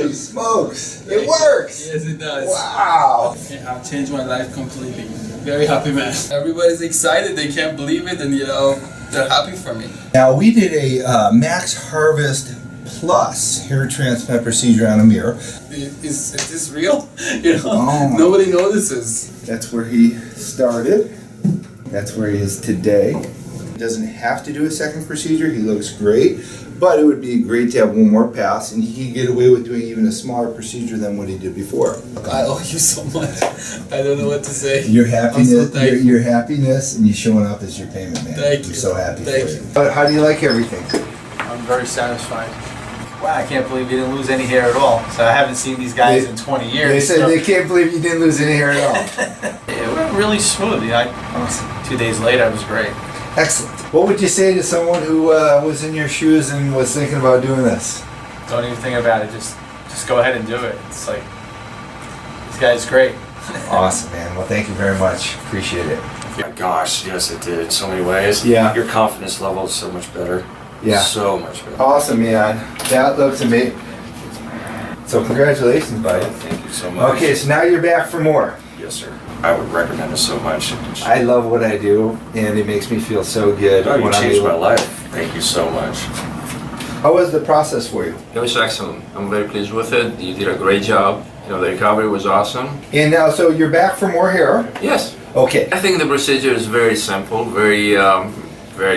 Holy smokes! It works! Yes, it does. Wow! I've changed my life completely. Very happy, man. Everybody's excited. They can't believe it, and they're happy for me. Now we did a Max Harvest Plus hair transplant procedure on Amir. Is this real? Nobody notices. That's where he started. That's where he is today. He doesn't have to do a second procedure. He looks great, but it would be great to have one more pass, and he could get away with doing even a smaller procedure than what he did before. I owe you so much. I don't know what to say. Your happiness, So your happiness, and you showing up as your payment man. Thank you. I'm so happy Thank for you. But how do you like everything? I'm very satisfied. Wow, I can't believe you didn't lose any hair at all. So I haven't seen these guys in 20 years. They said they can't believe you didn't lose any hair at all. It went really smooth. 2 days later, it was great. Excellent. What would you say to someone who was in your shoes and was thinking about doing this? Don't even think about it. Just go ahead and do it. It's like, this guy's great. Awesome, man. Well, thank you very much. Appreciate it. My gosh, yes it did in so many ways. Yeah. Your confidence level is so much better. Yeah. So much better. Awesome, man. That looks amazing. So congratulations, buddy. Thank you so much. Okay, so now you're back for more. Yes, sir. I would recommend it so much. I love what I do, and it makes me feel so good. Oh, you when I'm changed my able- life. Thank you so much. How was the process for you? It was excellent. I'm very pleased with it. You did a great job. The recovery was awesome. And now, so you're back for more hair? Yes. Okay. I think the procedure is very simple, very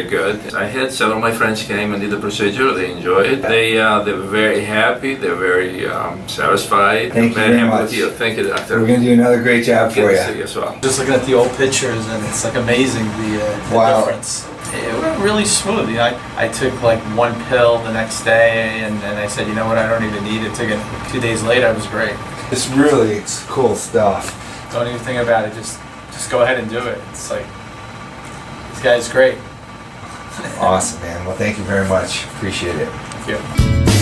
good. I had several of my friends came and did the procedure. They enjoyed it. They were very happy. They're very satisfied. Thank you Very very happy much. with you. Thank you, doctor. We're going to do another great job for Good to see you. you as well. Just looking at the old pictures, and it's like amazing the Wow. difference. It went really smooth. I took like one pill the next day, and I said, you know what, I don't even need it. Took it 2 days later. It was great. It's cool stuff. Don't even think about it. Just go ahead and do it. It's like, this guy's great. Awesome, man. Well, thank you very much. Appreciate it. Thank you.